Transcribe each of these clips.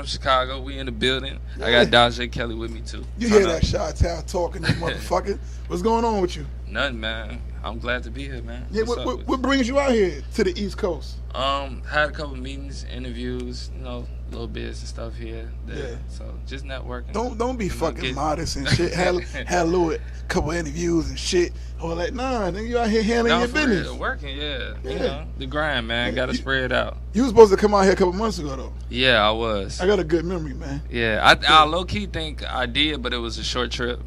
from Chicago. We in the building. Yeah. I got Dajay Kelly with me too. You hear that Chi-Town talking, this motherfucker? What's going on with you? Nothing, man. I'm glad to be here, man. Yeah, what brings you out here to the East Coast? Had a couple meetings, interviews, little bits and stuff here. There. Yeah. So just networking. Don't be fucking modest and shit. Had a little couple interviews and shit. All that. Nah, then you out here handling your business. Real, working, yeah. The grind, man. Yeah, gotta spread it out. You was supposed to come out here a couple months ago though. Yeah, I was. I got a good memory, man. Yeah, I low key think I did, but it was a short trip.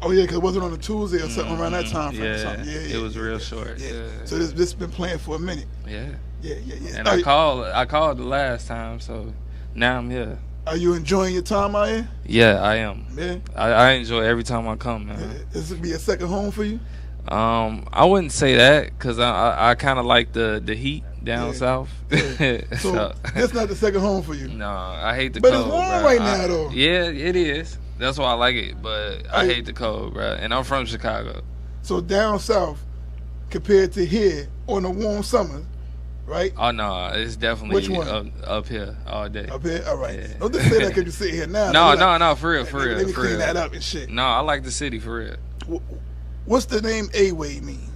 Oh yeah, because it wasn't on a Tuesday or something around that time frame. Yeah, it was real short. Yeah. So this been playing for a minute. Yeah. Yeah. And I called the last time, so now I'm here. Are you enjoying your time out here? Yeah, I am. Yeah. I enjoy every time I come, man. Yeah. This would be a second home for you? I wouldn't say that because I kind of like the heat down south. Yeah. So that's not the second home for you? No, I hate the cold. But it's warm right now, though. Yeah, it is. That's why I like it, but I hate the cold, bro. And I'm from Chicago. So down south, compared to here on the warm summers, right? Oh no, it's definitely Which one? Up here all day. Up here, all right. Yeah. Don't just say that because you sit here now. No, for real. Let me clean that up and shit. No, I like the city for real. What's the name A-Way mean?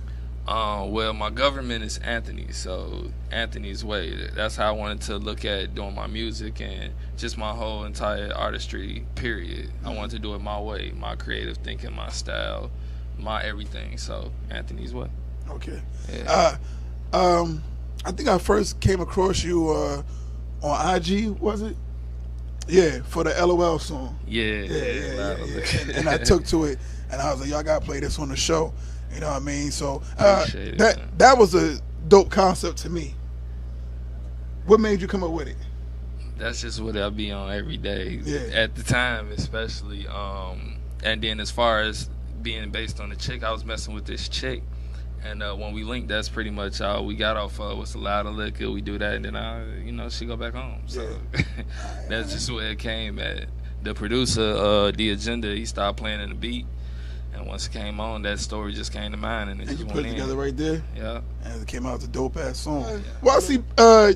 Well, my government is Anthony, so Anthony's way. That's how I wanted to look at doing my music and just my whole entire artistry, period. I wanted to do it my way, my creative thinking, my style, my everything. So Anthony's way. Okay. Yeah. I think I first came across you on IG, was it? Yeah, for the LOL song. Yeah. And I took to it, and I was like, y'all got to play this on the show. You know what I mean? So that was a dope concept to me. What made you come up with it? That's just what I be on every day. Yeah. At the time, especially. And then as far as being based on the chick, I was messing with this chick. And when we linked, that's pretty much all we got off of was a lot of liquor. We do that, and then she go back home. So that's just where it came at. The producer, The Agenda, he started playing in the beat. And once it came on, that story just came to mind, and just you went put it together right there. Yeah, and it came out the dope ass song. Yeah. Well, I see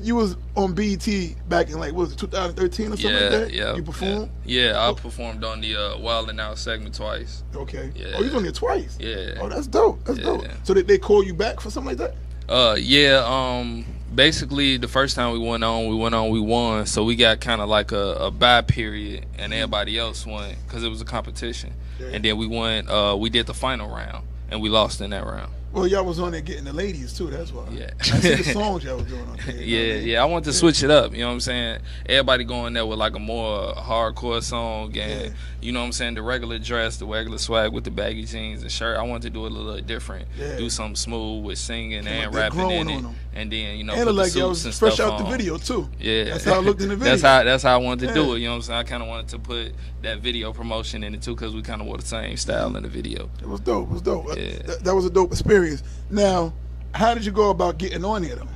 you was on BET back in what was it 2013 or something like that? Yeah, you performed. Yeah, I performed on the Wild 'N Out segment twice. Okay. Yeah. Oh, you was on there twice. Yeah. Oh, that's dope. That's dope. So did they call you back for something like that? Yeah. Basically, the first time we won. So we got kind of like a bye period, and everybody else won because it was a competition. Yeah. And then we won. We did the final round, and we lost in that round. Well, y'all was on there getting the ladies too. That's why. Yeah. I see the songs y'all was doing on there. Yeah. I wanted to switch it up. You know what I'm saying? Everybody going there with like a more hardcore song, and you know what I'm saying, the regular dress, the regular swag with the baggy jeans and shirt. I wanted to do it a little different. Yeah. Do something smooth with singing and rapping in it, and then and put like the y'all was and fresh stuff out on. the video too. Yeah. That's how it looked in the video. That's how I wanted to do it. You know what I'm saying? I kind of wanted to put that video promotion in it too because we kind of wore the same style in the video. It was dope. Yeah. That was a dope experience. Now, how did you go about getting on there though?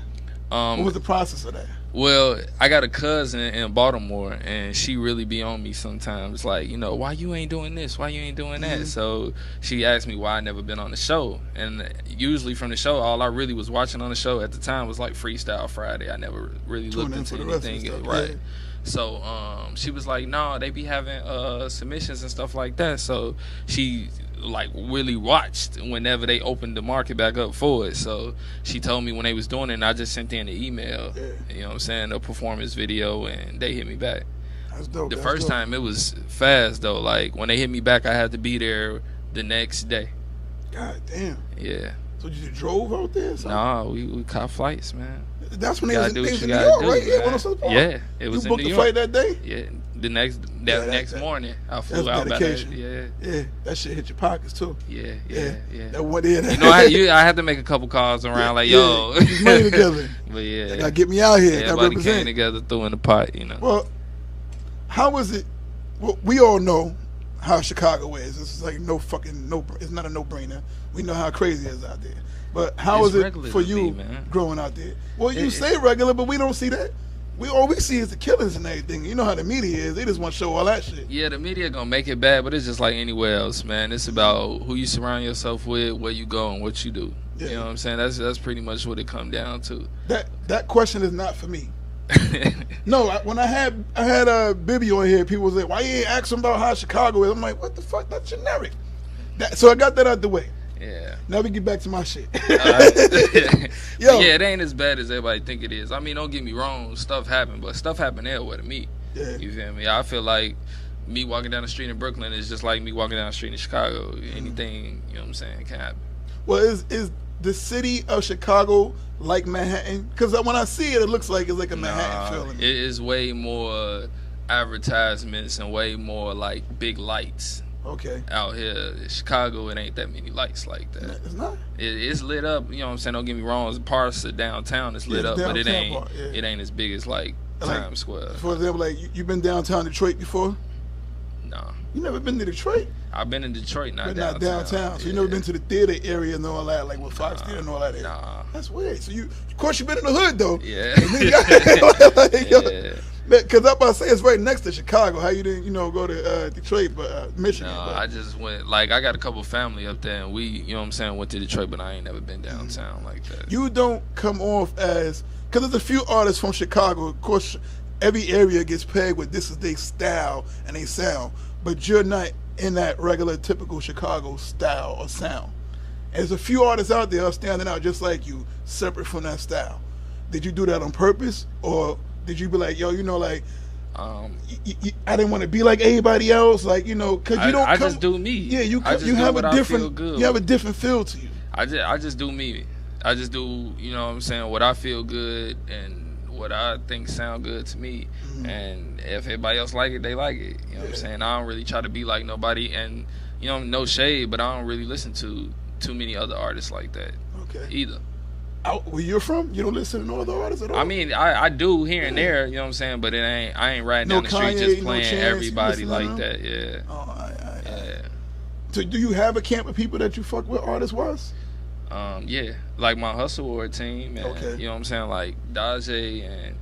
What was the process of that? Well, I got a cousin in Baltimore, and she really be on me sometimes. Like, why you ain't doing this? Why you ain't doing that? So she asked me why I never been on the show. And usually from the show, all I really was watching on the show at the time was like Freestyle Friday. I never really looked into anything. Right. Yeah. So she was like, no, they be having submissions and stuff like that. So she like really watched whenever they opened the market back up for it. So she told me when they was doing it, and I just sent in the email, you know what I'm saying, a performance video, and they hit me back. That's dope. The first time it was fast though. Like when they hit me back, I had to be there the next day. God damn. Yeah. So you drove out there? Nah, we caught flights, man. That's when they was in New York, right? Yeah, it was in New York. You booked the flight that day? Yeah. The next morning, I flew out by that. Yeah, that shit hit your pockets too. Yeah. That one there. I had to make a couple calls around, like, yo, get money together. But yeah, they gotta get me out here. Everybody came together, threw in the pot, Well, how was it? Well, we all know how Chicago is. It's like it's not a no-brainer. We know how crazy it is out there. But how is it for you growing out there? Well, you say regular, but we don't see that. All we see is the killings and everything. You know how the media is. They just want to show all that shit. Yeah, the media gonna make it bad, but it's just like anywhere else, man. It's about who you surround yourself with, where you go, and what you do. Yeah. You know what I'm saying? That's pretty much what it come down to. That question is not for me. No, when I had Bibby on here, people was like, "Why you ain't asking about how Chicago is?" I'm like, "What the fuck? That's generic." So I got that out the way. Yeah. Now we get back to my shit. Yo. Yeah, it ain't as bad as everybody think it is. I mean, don't get me wrong, stuff happened, but stuff happened everywhere to me. Yeah. You feel me? I feel like me walking down the street in Brooklyn is just like me walking down the street in Chicago. Anything, you know what I'm saying, can happen. Well, is the city of Chicago like Manhattan? Because when I see it, it looks like it's like a Manhattan feeling. It is way more advertisements and way more like big lights. Okay. Out here in Chicago, it ain't that many lights like that. It's not? It's lit up, you know what I'm saying? Don't get me wrong, it's parts of downtown that's lit up, but it ain't it ain't as big as like Times Square. For example, like you been downtown Detroit before? No. You never been to Detroit? I've been in Detroit, not downtown. Not downtown. So you never been to the theater area and all that, like with Fox Theater and all that. Nah. That's weird. So you, of course, you been in the hood though. Yeah. Yeah. Because I'm about to say it's right next to Chicago. How you didn't, go to Detroit, but Michigan? No, but. I just went. Like I got a couple family up there, and we, you know what I'm saying, went to Detroit, but I ain't never been downtown like that. You don't come off as, because there's a few artists from Chicago. Of course, every area gets pegged with this is their style and they sound, but you're not in that regular typical Chicago style or sound. And there's a few artists out there standing out just like you, separate from that style. Did you do that on purpose, or did you be like, yo, I didn't want to be like everybody else, like, because you don't. I just do me. Yeah, you have a different. You have a different feel to you. I just do me. I just do, you know what I'm saying, what I feel good and what I think sound good to me. Mm-hmm. And if everybody else like it, they like it. You know what I'm saying? I don't really try to be like nobody, and no shade, but I don't really listen to too many other artists like that. Okay. Either. Where you're from, you don't listen to no other artists at all? I mean, I do here and there, you know what I'm saying, but I ain't riding down the street just playing everybody like that. Yeah. Oh, yeah. So do you have a camp of people that you fuck with artist-wise? Yeah, like my Hustle War team, and okay. You know what I'm saying, like Daje and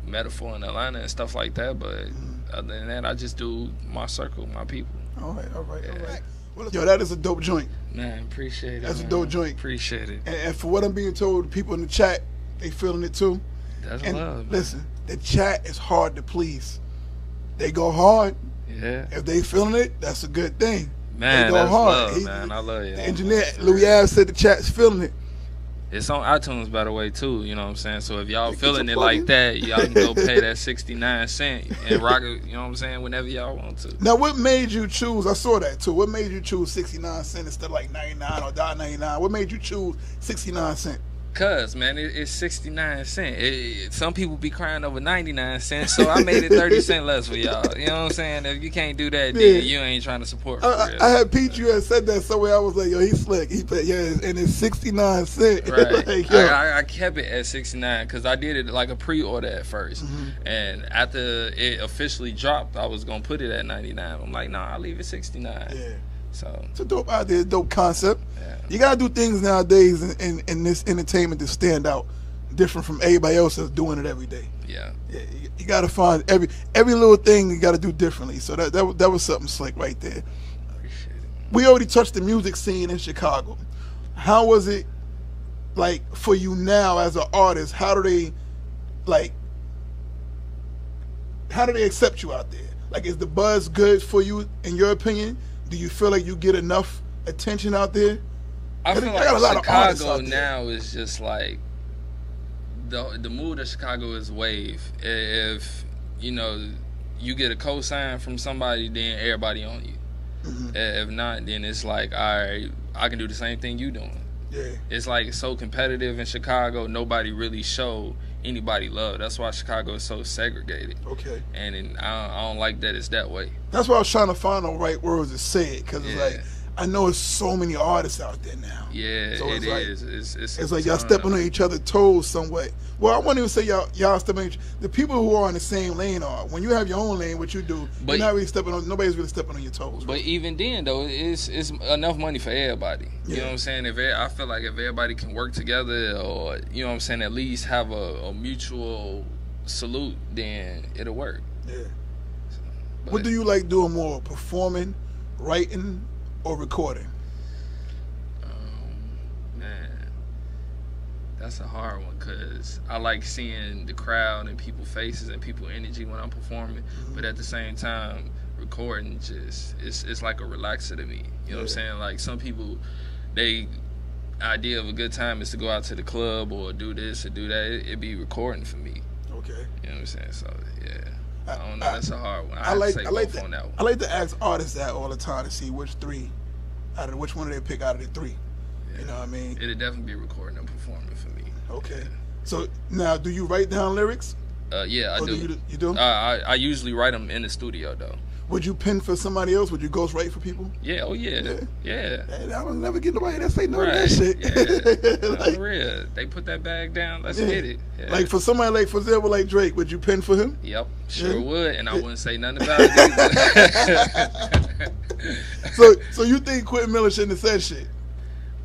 Metaphor in Atlanta and stuff like that. But other than that, I just do my circle, my people. All right. Well, yo, that is a dope joint. Man, appreciate it. That's a dope joint. Appreciate it. And for what I'm being told, the people in the chat, they feeling it too. That's love. Man. Listen, the chat is hard to please. They go hard. Yeah. If they feeling it, that's a good thing. Man, that's love, man. I love you. The engineer, Louis Ave, said the chat's feeling it. It's on iTunes, by the way, too. You know what I'm saying? So if y'all feeling it like that, y'all can go pay that 69 cents and rock it, you know what I'm saying, whenever y'all want to. Now, what made you choose, I saw that, too. What made you choose 69 cents instead of like 99 or $1.99? What made you choose 69 cents? Cause, man, it's 69 cents. Some people be crying over 99 cents, so I made it 30 cents less for y'all. You know what I'm saying? If you can't do that, then you ain't trying to support for real. I had Pete, you had said that somewhere. I was like, yo, he's slick. He said, yeah, and it's 69 cents. Right. Like, I kept it at 69 because I did it like a pre-order at first. Mm-hmm. And after it officially dropped, I was going to put it at 99. I'm like, nah, I'll leave it 69. Yeah. So it's a dope idea, dope concept. Yeah. You gotta do things nowadays in this entertainment to stand out, different from everybody else that's doing it every day. Yeah. You gotta find every little thing you gotta do differently. So that was something slick right there. Appreciate it. We already touched the music scene in Chicago. How was it like for you now as an artist? How do they accept you out there? Like, is the buzz good for you in your opinion? Do you feel like you get enough attention out there? I feel like Chicago now is just like the mood of Chicago is wave. If you get a cosign from somebody, then everybody on you. Mm-hmm. If not, then it's like, all right, I can do the same thing you doing. Yeah. It's like it's so competitive in Chicago. Nobody really show anybody love. That's why Chicago is so segregated. Okay. And I don't like that it's that way. That's why I was trying to find the right words to say it, because it's like, I know it's so many artists out there now. Yeah, so it is. It's like y'all stepping on each other's toes some way. Well, I won't even say y'all stepping on the people who are in the same lane are. When you have your own lane, what you do, you're not really stepping on. Nobody's really stepping on your toes. But even then, though, it's enough money for everybody. You know what I'm saying? I feel like if everybody can work together, or you know what I'm saying, at least have a mutual salute, then it'll work. Yeah. What do you like doing more, performing, writing, or recording? Man, That's a hard one because I like seeing the crowd and people's faces and people energy when I'm performing, but at the same time, recording just it's like a relaxer to me. You know what I'm saying? Like some people, they idea of a good time is to go out to the club or do this or do that. It'd be recording for me. Okay. You know what I'm saying? So yeah, I don't know. That's a hard one. I like to ask artists that all the time to see which one do they pick out of the three. Yeah. You know what I mean? It'd definitely be recording and performing for me. Okay. Yeah. So now, do you write down lyrics? Yeah, I do. You do? I usually write them in the studio though. Would you pen for somebody else? Would you ghostwrite for people? Yeah, oh yeah. Hey, I don't never get nobody that say no to that shit. Yeah. Like, for real. They put that bag down, let's get it. Yeah. Like for somebody like, for example, like Drake, would you pen for him? Yep, sure would, and I wouldn't say nothing about it either. So you think Quentin Miller shouldn't have said shit?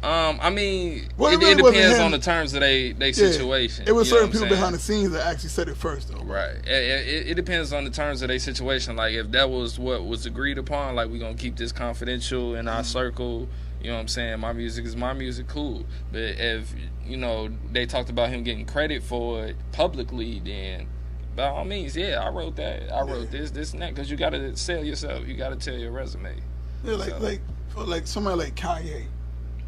I mean, it depends on the terms of they situation. It was certain people behind the scenes that actually said it first, though. Right. It depends on the terms of their situation. Like, if that was what was agreed upon, like, we're going to keep this confidential in our circle, you know what I'm saying? My music is my music, cool. But if, they talked about him getting credit for it publicly, then by all means, I wrote that. I wrote this, and that. Because you got to sell yourself. You got to tell your resume. Yeah, like somebody like Kanye.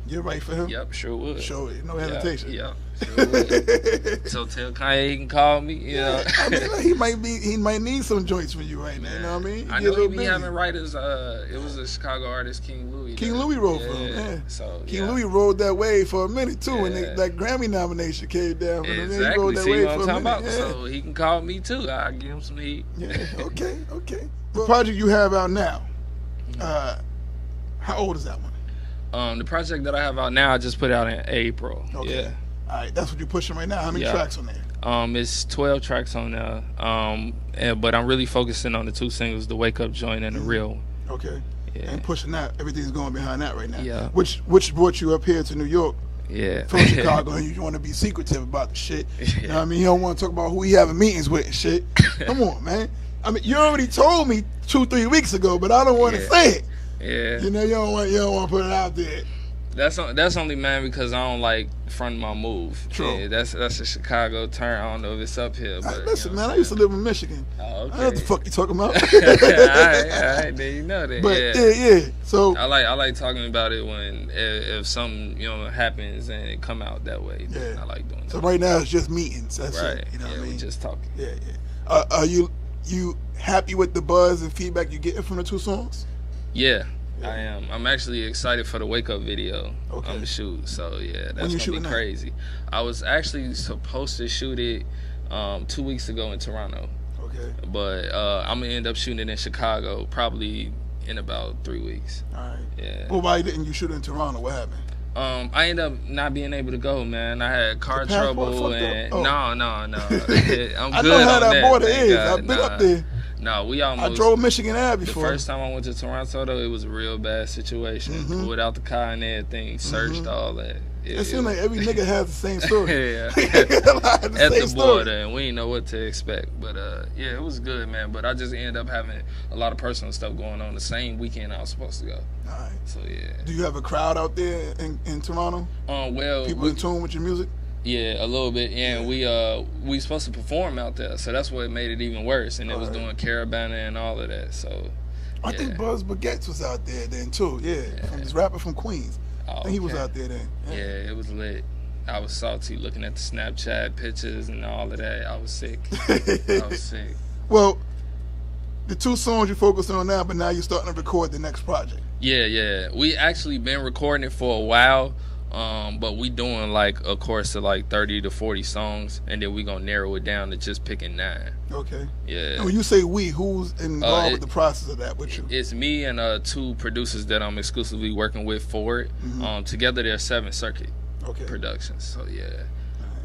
You write for him? Yep, sure would. Sure, no hesitation. Yeah, sure would. So tell Kanye he can call me. I mean, he might need some joints from you right now. You know what I mean? I know he be having writers. It was a Chicago artist, King Louis. King Louis wrote for him. Yeah. So King Louis rode that wave for a minute too, and that Grammy nomination came down. Exactly. He rode that See wave what I'm for a talking minute. about? So he can call me too. I'll give him some heat. Yeah. Okay. The project you have out now. How old is that one? The project that I have out now, I just put out in April. Okay. Yeah. All right, that's what you're pushing right now. How many tracks on there? It's 12 tracks on there. But I'm really focusing on the two singles, the Wake Up joint and the Real one. Okay. Yeah. And pushing that, everything's going behind that right now. Yeah. Which brought you up here to New York. Yeah. From Chicago, and you want to be secretive about the shit. You know what I mean? You don't want to talk about who he having meetings with and shit. Come on, man. I mean, you already told me 2-3 weeks ago, but I don't want to say it. Yeah. You don't want to put it out there. That's only, man, because I don't like fronting my move. True. Yeah, that's a Chicago term. I don't know if it's up here. But, listen, man, I used to live in Michigan. Oh, okay. I know what the fuck you talking about. all right, then you know that. But yeah. So I like talking about it when if something happens and it come out that way. Then I like doing that. So right now it's just meetings. That's right. it. You know what I mean? We just talking. Yeah. Are you happy with the buzz and feedback you're getting from the two songs? Yeah. I am. I'm actually excited for the Wake Up video. Okay. I'm shoot. So that's gonna be crazy. I was actually supposed to shoot it 2 weeks ago in Toronto. Okay. But I'm gonna end up shooting it in Chicago probably in about 3 weeks. All right. Yeah. Well, why didn't you shoot it in Toronto? What happened? I ended up not being able to go, man. I had car trouble and no. I'm I good know how that border is. God. I've been up there. No, we almost. I drove Michigan Ave before. The first time I went to Toronto, though, it was a real bad situation. Pulled out the car and everything, searched all that. It seems like every nigga has the same story. Yeah. At the border, and we didn't know what to expect. But it was good, man. But I just ended up having a lot of personal stuff going on the same weekend I was supposed to go. All right. So yeah. Do you have a crowd out there in Toronto? Well, people in tune with your music. Yeah, a little bit. Yeah, and we supposed to perform out there, so that's what made it even worse. And it was doing Caravana and all of that. So I think Buzz Baguettes was out there then too. Yeah. From this rapper from Queens. I think he was out there then. Yeah, it was lit. I was salty looking at the Snapchat pictures and all of that. I was sick. Well, the two songs you focused on now, but now you're starting to record the next project. Yeah. We actually been recording it for a while. But we doing like a course of like 30 to 40 songs, and then we gonna narrow it down to just picking 9. Okay. Yeah. And when you say we, who's involved with the process of that with you? It's me and 2 producers that I'm exclusively working with for it. Together they're 7 Circuit Productions. So yeah.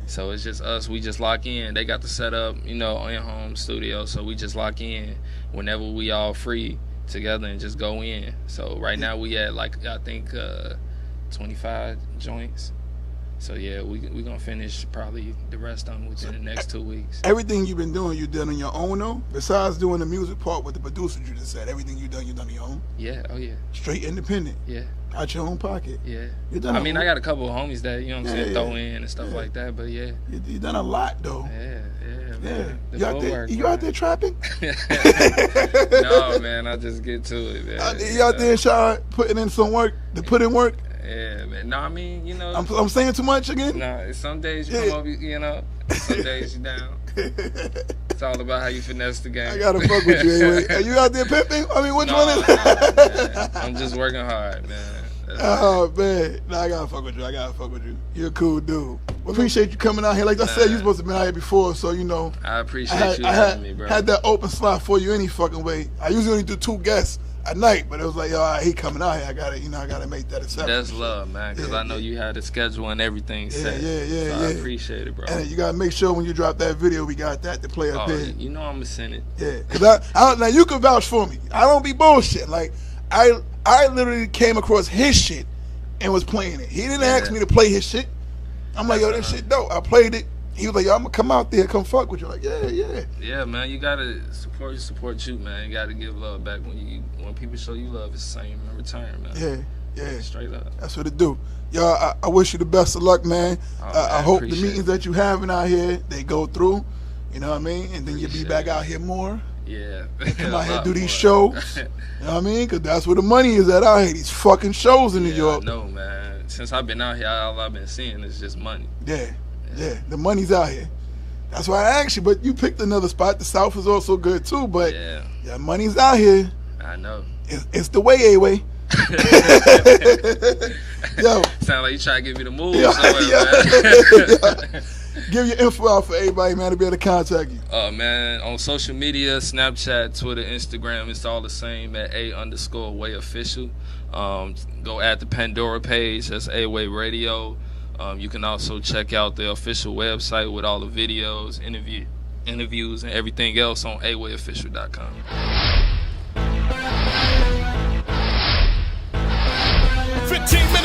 So it's just us. We just lock in. They got the setup, in-home studio. So we just lock in whenever we all free together and just go in. So right now we at like I think 25 joints. So yeah, we gonna finish probably the rest of them within the next 2 weeks. Everything you've been doing, you done on your own though? Besides doing the music part with the producers you just said, everything you done on your own? Yeah, oh yeah. Straight independent? Yeah. Out your own pocket. Yeah. I mean, I got a couple of homies that, you know what I'm saying, throw in and stuff like that, but yeah. You done a lot, though. Man. You out there trapping? No, man, I just get to it, man. You out there, Sean, putting in some work, to put in work? Yeah, man. No, I mean, you know. I'm saying too much again? No, some days you come up, you know, some days you down. It's all about how you finesse the game. I gotta fuck with you anyway. Are you out there pimping? I mean, which one is it? I'm just working hard, man. Man. No, I gotta fuck with you. You're a cool dude. Appreciate you coming out here. Like I said, you supposed to have been out here before, so you know. I appreciate you having me, bro. Had that open slot for you any fucking way. I usually only do 2 guests at night, but it was like, yo, all right, he coming out here. I gotta make that exception. That's love, man, because I know you had the schedule and everything set. Yeah. I appreciate it, bro. And you gotta make sure when you drop that video, we got that to play up here. You know I'm gonna send it. Yeah, because now you can vouch for me. I don't be bullshit. Like I literally came across his shit and was playing it. He didn't ask me to play his shit. I'm like, yo, this shit dope. I played it. He was like, yo, I'm gonna come out there, come fuck with you. Like, yeah. Yeah, man, you gotta support you, man. You gotta give love back when people show you love. It's the same in return, man. Yeah. Straight up. That's what it do. Y'all, I wish you the best of luck, man. I hope the meetings that you having out here, they go through. You know what I mean? And then you'll be back out here more. Yeah. Come out here and do these shows. You know what I mean? Because that's where the money is at out here. These fucking shows in New York. No, man. Since I've been out here, all I've been seeing is just money. Yeah. The money's out here. That's why I asked you, but you picked another spot. The South is also good too, but yeah, money's out here. I know. It's the way, A-way. Yo. Sound like you trying to give me the move. Man. Give your info out for everybody, man, to be able to contact you. Man, on social media, Snapchat, Twitter, Instagram, it's all the same at _wayofficial. Go add the Pandora page. That's A-Way Radio. You can also check out the official website with all the videos, interviews, and everything else on awayofficial.com. 15 minutes.